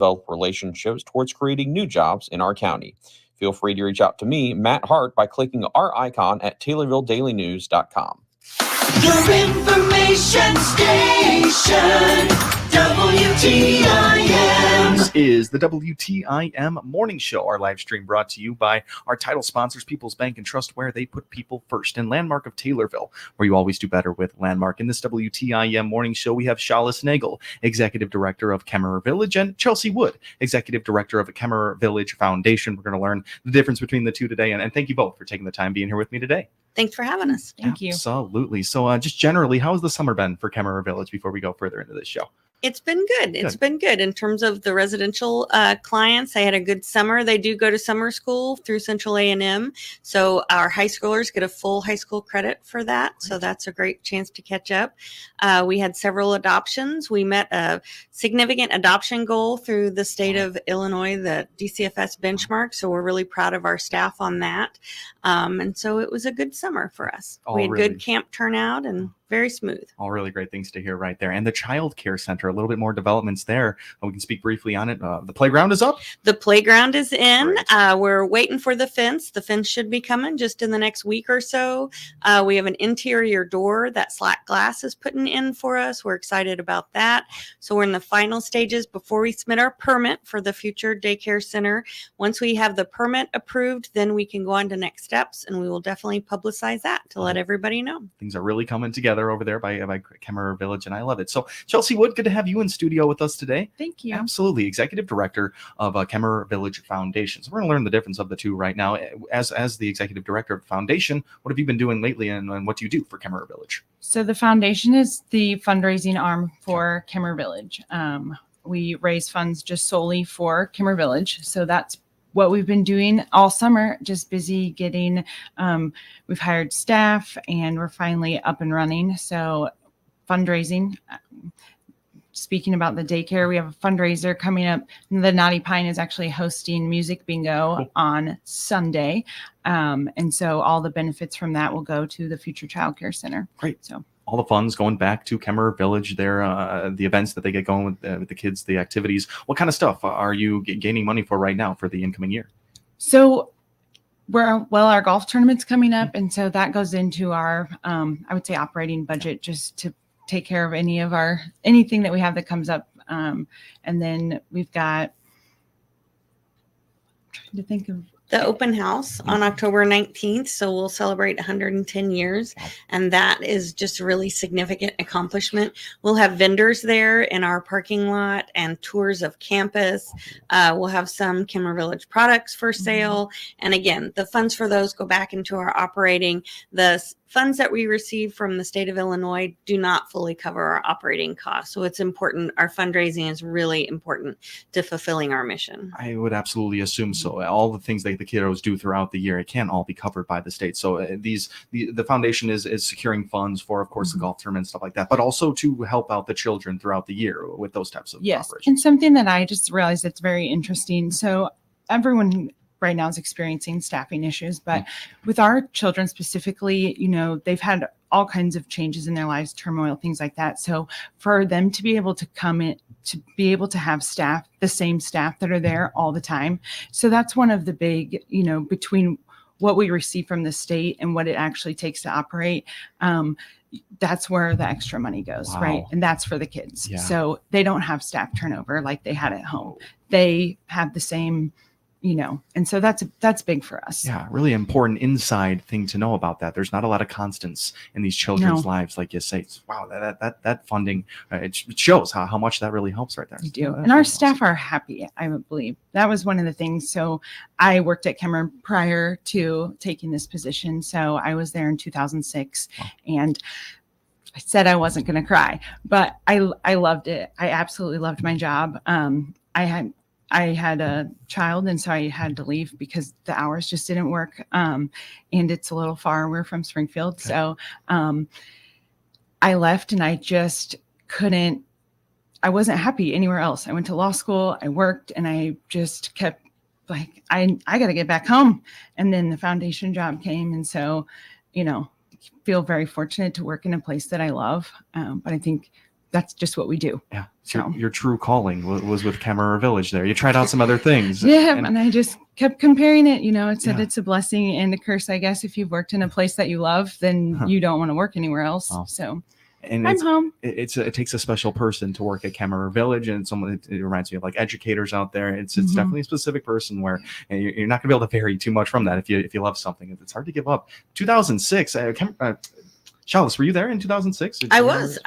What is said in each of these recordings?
develop relationships towards creating new jobs in our county. Feel free to reach out to me, Matt Hart, by clicking our icon at TaylorvilleDailyNews.com. Your information station, WTIM. This is the WTIM Morning Show, our live stream brought to you by our title sponsors, People's Bank and Trust, where they put people first, and Landmark of Taylorville, where you always do better with Landmark. In this WTIM Morning Show, we have Shalis Nagel, Executive Director of Kemmerer Village, and Chelsea Wood, Executive Director of the Kemmerer Village Foundation. We're going to learn the difference between the two today, and thank you both for taking the time being here with me today. Thanks for having us. Thank you. Absolutely. So just generally, how's the summer been for Kemmerer Village before we go further into this show? It's been good. It's been good in terms of the residential clients. They had a good summer. They do go to summer school through Central A&M. So our high schoolers get a full high school credit for that. So that's a great chance to catch up. We had several adoptions. We met a significant adoption goal through the state of Illinois, the DCFS benchmark. So we're really proud of our staff on that. And so it was a good summer for us. We had good camp turnout and very smooth. All really great things to hear right there. And the child care center, a little bit more developments there. We can speak briefly on it. The playground is up. The playground is in. We're waiting for the fence. The fence should be coming just in the next week or so. We have an interior door that Slack Glass is putting in for us. We're excited about that. So we're in the final stages before we submit our permit for the future daycare center. Once we have the permit approved, then we can go on to next steps, and we will definitely publicize that to let everybody know. Things are really coming together over there by Kemmerer Village, and I love it. So Chelsea Wood, good to have you in studio with us today. Thank you. Absolutely. Executive Director of Kemmerer Village Foundation. So we're going to learn the difference of the two right now. As the Executive Director of the Foundation, what have you been doing lately, and what do you do for Kemmerer Village? So the foundation is the fundraising arm for Kemmerer Village. We raise funds just solely for Kemmerer Village. So that's what we've been doing all summer, just busy getting, we've hired staff and we're finally up and running. So fundraising, speaking about the daycare, we have a fundraiser coming up. The Naughty Pine is actually hosting music bingo on Sunday. And so all the benefits from that will go to the future child care center. Great. So all the funds going back to Kemmerer Village, the events that they get going with the kids, the activities. What kind of stuff are you gaining money for right now for the incoming year? So our golf tournament's coming up. And so that goes into our, I would say, operating budget, just to take care of anything that we have that comes up. And then we've got, I'm trying to think of, the open house on October 19th. So we'll celebrate 110 years. And that is just a really significant accomplishment. We'll have vendors there in our parking lot and tours of campus. We'll have some Kemmerer Village products for sale. And again, the funds for those go back into our operating. The funds that we receive from the state of Illinois do not fully cover our operating costs. So it's important. Our fundraising is really important to fulfilling our mission. I would absolutely assume so. All the things that the kiddos do throughout the year, it can't all be covered by the state. So the foundation is securing funds for, of course, the golf tournament and stuff like that, but also to help out the children throughout the year with those types of operations. And something that I just realized that's very interesting. So everyone right now is experiencing staffing issues, but with our children specifically, they've had all kinds of changes in their lives, turmoil, things like that. So for them to be able to come in, to be able to have staff, the same staff that are there all the time. So that's one of the big, between what we receive from the state and what it actually takes to operate. That's where the extra money goes, right? And that's for the kids. Yeah. So they don't have staff turnover like they had at home. They have the same, and so that's big for us. Yeah, really important inside thing to know about that. There's not a lot of constants in these children's lives, like you say. Wow, that funding, it shows how much that really helps right there. We do. And our staff are happy, I would believe. That was one of the things. So I worked at Kemmerer prior to taking this position. So I was there in 2006 and I said I wasn't going to cry, but I loved it. I absolutely loved my job. I had a child, and so I had to leave because the hours just didn't work. And it's a little far. We're from Springfield. Okay. So I left and I just couldn't, I wasn't happy anywhere else. I went to law school, I worked, and I just kept like, I got to get back home. And then the foundation job came. And so, feel very fortunate to work in a place that I love. But I think that's just what we do. Yeah. So your true calling was with Kemmerer Village there. You tried out some other things. Yeah. And I just kept comparing it. It said it's a blessing and a curse, I guess. If you've worked in a place that you love, then you don't want to work anywhere else. Oh. So and I'm home. It takes a special person to work at Kemmerer Village, and it reminds me of like educators out there. It's definitely a specific person where you're not going to be able to vary too much from that if you love something. It's hard to give up. 2006. Chalice, were you there in 2006? I was.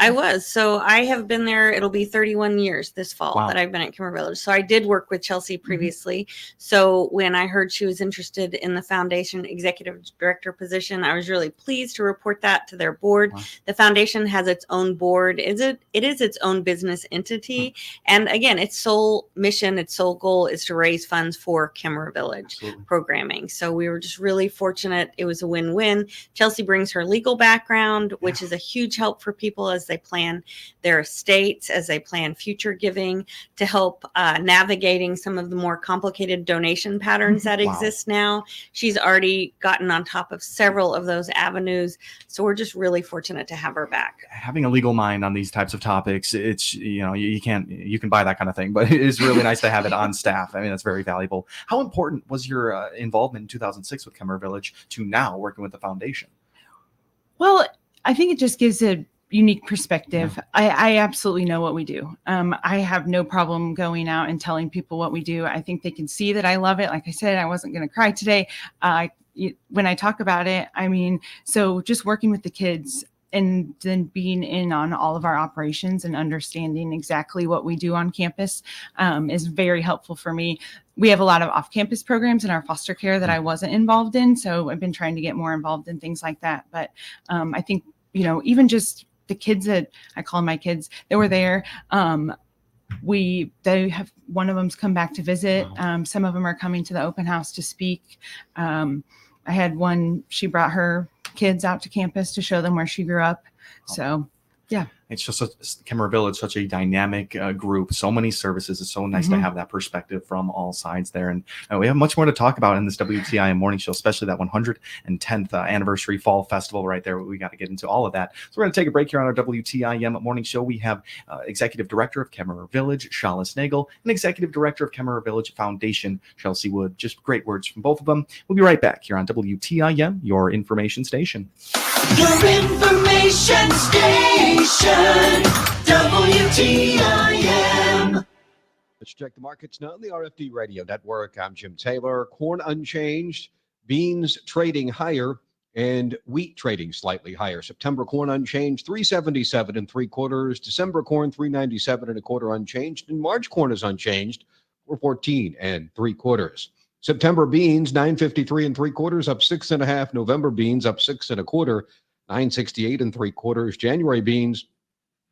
So I have been there. It'll be 31 years this fall that I've been at Kemmerer Village. So I did work with Chelsea previously. So when I heard she was interested in the foundation executive director position, I was really pleased to report that to their board. Wow. The foundation has its own board. It is its own business entity. And again, its sole mission, its sole goal is to raise funds for Kemmerer Village programming. So we were just really fortunate. It was a win-win. Chelsea brings her legal background, which is a huge help for people as they plan their estates, as they plan future giving, to help navigating some of the more complicated donation patterns that exist now. She's already gotten on top of several of those avenues. So we're just really fortunate to have her back. Having a legal mind on these types of topics, it's, you can buy that kind of thing, but it is really nice to have it on staff. I mean, that's very valuable. How important was your involvement in 2006 with Kemmerer Village to now working with the foundation? Well, I think it just gives a unique perspective. I absolutely know what we do. I have no problem going out and telling people what we do. I think they can see that I love it. Like I said, I wasn't going to cry today. When I talk about it, so just working with the kids and then being in on all of our operations and understanding exactly what we do on campus is very helpful for me. We have a lot of off-campus programs in our foster care that I wasn't involved in. So I've been trying to get more involved in things like that. But I think, even just the kids that I call my kids that were there, they have, one of them's come back to visit. Some of them are coming to the open house to speak. I had one, she brought her kids out to campus to show them where she grew up. So, yeah. It's just Kemmerer Village, such a dynamic group, so many services. It's so nice to have that perspective from all sides there. And we have much more to talk about in this WTIM morning show, especially that 110th anniversary fall festival right there. We got to get into all of that. So we're going to take a break here on our WTIM morning show. We have Executive Director of Kemmerer Village, Chalice Nagel, and Executive Director of Kemmerer Village Foundation, Chelsea Wood. Just great words from both of them. We'll be right back here on WTIM, your information station. Your information station, WTIM. Let's check the markets now on the RFD Radio Network. I'm Jim Taylor. Corn unchanged, beans trading higher, and wheat trading slightly higher. September corn unchanged, 377 and 3/4. December corn, 397 and 1/4 unchanged. And March corn is unchanged, 414 and 3/4. September beans, 953 and 3/4, up 6.5. November beans up 6 1/4, 968 and 3/4. January beans,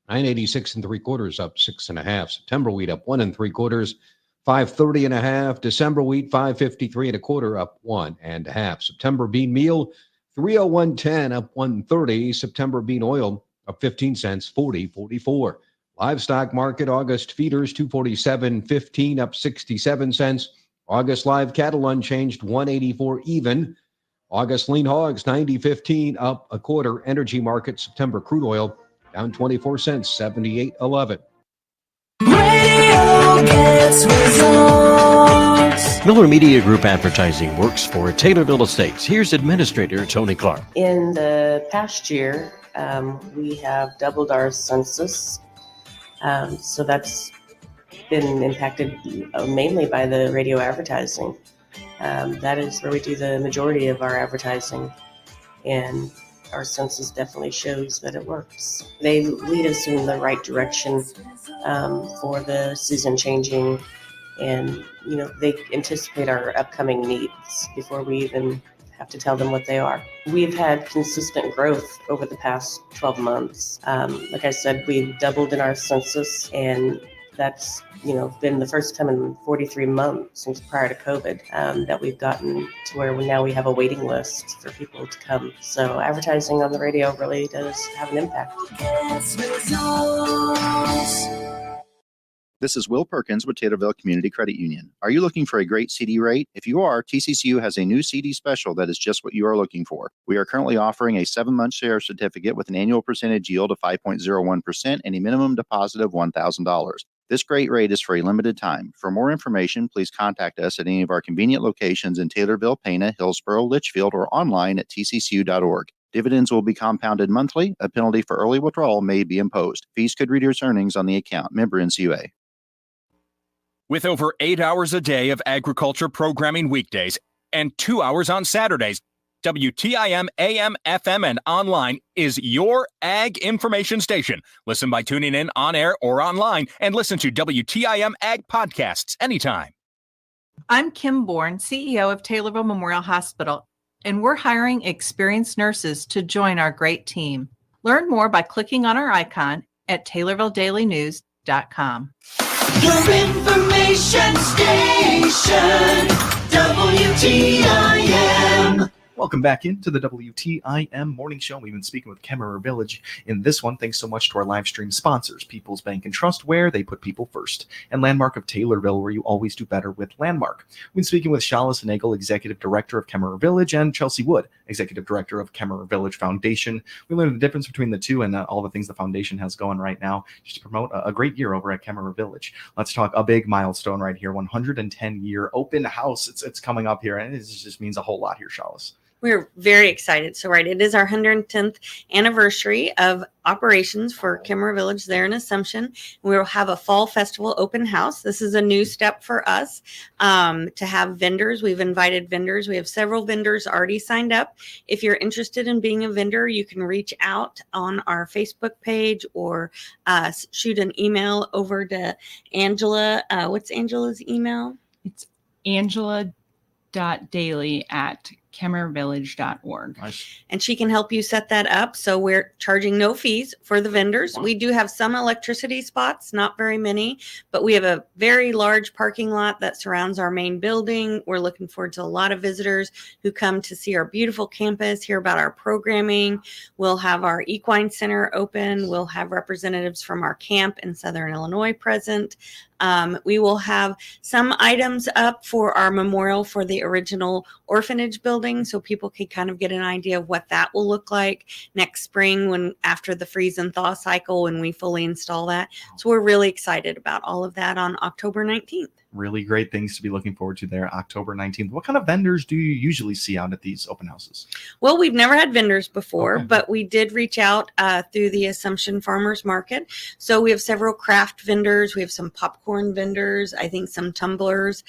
986 and 3/4, up 6.5. September wheat up 1 3/4, 530 and a half. December wheat, 553 and 1/4, up 1 1/2. September bean meal, 301.10, up 130. September bean oil up 15 cents, 40.44. Livestock market, August feeders, 247.15, up 67 cents. August live cattle unchanged, 184 even. August lean hogs, 90.15, up 1/4. Energy market, September crude oil down 24 cents, 78.11. Radio gets results. Miller Media Group Advertising works for Taylorville Estates. Here's Administrator Tony Clark. In the past year, we have doubled our census. So that's been impacted mainly by the radio advertising. That is where we do the majority of our advertising, and our census definitely shows that it works. They lead us in the right direction for the season changing, and they anticipate our upcoming needs before we even have to tell them what they are. We've had consistent growth over the past 12 months. Like I said, we've doubled in our census, and that's been the first time in 43 months since prior to COVID that we've gotten to where now we have a waiting list for people to come. So advertising on the radio really does have an impact. This is Will Perkins with Taylorville Community Credit Union. Are you looking for a great CD rate? If you are, TCCU has a new CD special that is just what you are looking for. We are currently offering a 7-month share certificate with an annual percentage yield of 5.01% and a minimum deposit of $1,000. This great rate is for a limited time. For more information, please contact us at any of our convenient locations in Taylorville, Pana, Hillsborough, Litchfield, or online at tccu.org. Dividends will be compounded monthly. A penalty for early withdrawal may be imposed. Fees could reduce earnings on the account. Member NCUA. With over 8 hours a day of agriculture programming weekdays and 2 hours on Saturdays, WTIM AM, FM, and online is your ag information station. Listen by tuning in on air or online and listen to WTIM Ag podcasts anytime. I'm Kim Bourne, CEO of Taylorville Memorial Hospital, and we're hiring experienced nurses to join our great team. Learn more by clicking on our icon at TaylorvilleDailyNews.com. Your information station, WTIM. Welcome back into the WTIM Morning Show. We've been speaking with Kemmerer Village in this one. Thanks so much to our live stream sponsors, People's Bank and Trust, where they put people first, and Landmark of Taylorville, where you always do better with Landmark. We've been speaking with Shalis Nagel, Executive Director of Kemmerer Village, and Chelsea Wood, Executive Director of Kemmerer Village Foundation. We learned the difference between the two and all the things the foundation has going right now just to promote a great year over at Kemmerer Village. Let's talk a big milestone right here, 110-year open house. It's coming up here, and it just means a whole lot here, Shalis. We're very excited. So, right, it is our 110th anniversary of operations for Kemmerer Village there in Assumption. We will have a fall festival open house. This is a new step for us to have vendors. We've invited vendors. We have several vendors already signed up. If you're interested in being a vendor, you can reach out on our Facebook page or shoot an email over to Angela. What's Angela's email? It's angela.daily@kemmervillage.org. Nice. And she can help you set that up. So we're charging no fees for the vendors. We do have some electricity spots, not very many, but we have a very large parking lot that surrounds our main building. We're looking forward to a lot of visitors who come to see our beautiful campus, hear about our programming. We'll have our equine center open. We'll have representatives from our camp in Southern Illinois present. We will have some items up for our memorial for the original orphanage building, so people can kind of get an idea of what that will look like next spring when after the freeze and thaw cycle when we fully install that. So we're really excited about all of that on October 19th. Really great things to be looking forward to there, October 19th. What kind of vendors do you usually see out at these open houses? Well, we've never had vendors before, Okay. but we did reach out through the Assumption Farmers Market. So we have several craft vendors. We have some popcorn vendors, I think some tumblers.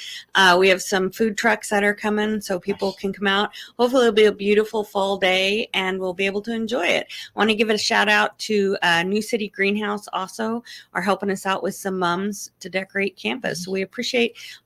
We have some food trucks that are coming so people can come out. Hopefully it'll be a beautiful fall day and we'll be able to enjoy it. I want to give a shout out to New City Greenhouse also are helping us out with some mums to decorate campus. So we appreciate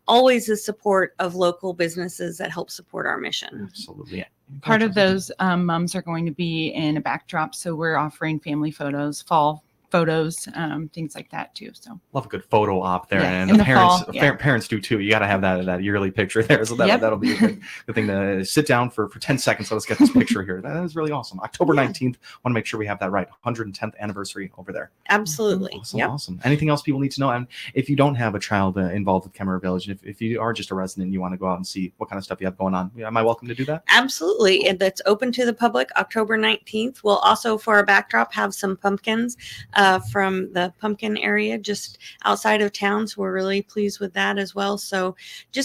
always the support of local businesses that help support our mission. Absolutely. Part of those mums are going to be in a backdrop, so we're offering family photos, fall photos, things like that too. So Love a good photo op there, Yeah, and in the the parents fall, yeah. parents do too. You got to have that yearly picture there, so Yep. that'll be a good thing to sit down for 10 seconds. Let's get this picture here. That is really awesome. October 19th. Want to make sure we have that right. 110th anniversary over there. Absolutely. Awesome, Yep. awesome. Anything else people need to know? And if you don't have a child involved with Kemmerer Village, if you are just a resident, and you want to go out and see what kind of stuff you have going on, am I welcome to do that? Absolutely. And that's open to the public October 19th. We'll also, for our backdrop, have some pumpkins from the pumpkin area just outside of town. So we're really pleased with that as well. So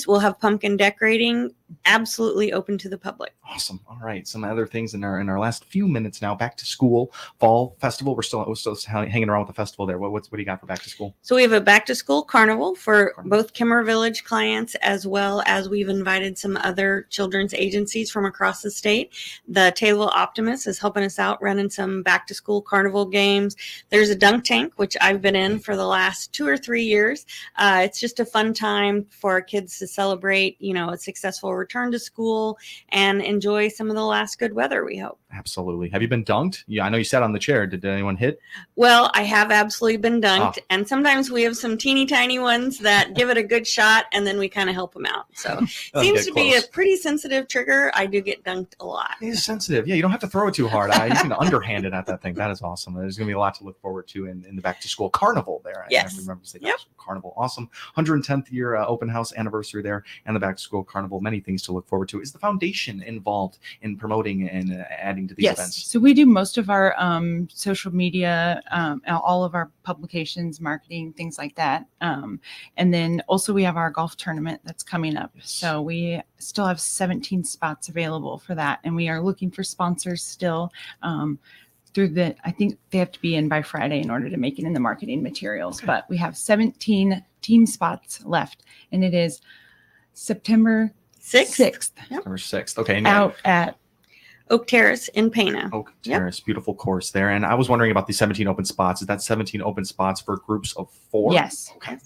we'll have pumpkin decorating absolutely open to the public. Awesome. All right. Some other things in our last few minutes now. Back to school, fall festival. We're still hanging around with the festival there. What do you got for back to school? So we have a back to school carnival for both Kemmerer Village clients, as well as we've invited some other children's agencies from across the state. The Taylorville Optimist is helping us out running some back to school carnival games. There's a dunk tank, which I've been in for the last 2 or 3 years. It's just a fun time for our kids to celebrate, a successful return to school and enjoy some of the last good weather, we hope. Absolutely. Have you been dunked? Yeah, I know you sat on the chair. Did anyone hit? Well, I have absolutely been dunked, Oh. and sometimes we have some teeny tiny ones that give it a good shot, and then we kind of help them out. So seems to be a pretty sensitive trigger. I do get dunked a lot. It is sensitive. Yeah, you don't have to throw it too hard. You can underhand it at that thing. That is awesome. There's going to be a lot to look forward to in the back to school carnival there. Yes. I remember saying carnival. Awesome. 110th year open house anniversary there and the back to school carnival. Many things to look forward to. Is the foundation involved in promoting and adding to these events? So we do most of our social media, all of our publications, marketing, things like that. And then also we have our golf tournament that's coming up. Yes. So we still have 17 spots available for that. And we are looking for sponsors still I think they have to be in by Friday in order to make it in the marketing materials. Okay. But we have 17 team spots left. And it is September 6th. Yep. September 6th. Okay. Out at Oak Terrace in Pana. Oak Terrace, beautiful course there. And I was wondering about the 17 open spots. Is that 17 open spots for groups of 4? Yes. Okay,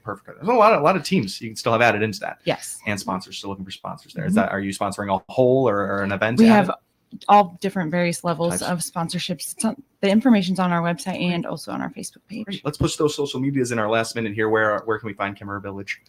perfect. There's a lot of teams you can still have added into that. Yes. And sponsors, still looking for sponsors there. Is that, are you sponsoring a whole or an event? We have all different various levels of sponsorships. The information's on our website and also on our Facebook page. Great. Let's push those social medias in our last minute here. Where can we find Kimmerer Village?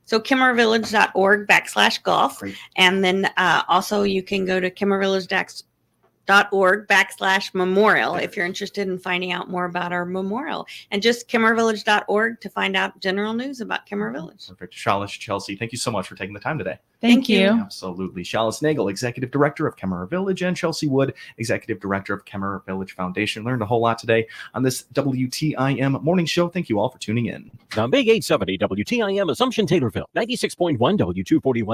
So kimmerervillage.org/golf. Great. And then also you can go to kimmerervillage.org/memorial if you're interested in finding out more about our memorial, and just kimmerervillage.org to find out general news about Kimmerer Village. Perfect. Shalish, Chelsea, thank you so much for taking the time today. Thank you. Absolutely. Shalice Nagel, Executive Director of Kimmerer Village, and Chelsea Wood, Executive Director of Kimmerer Village Foundation. Learned a whole lot today on this WTIM morning show. Thank you all for tuning in. The Big 870 WTIM Assumption Taylorville, 96.1 W241.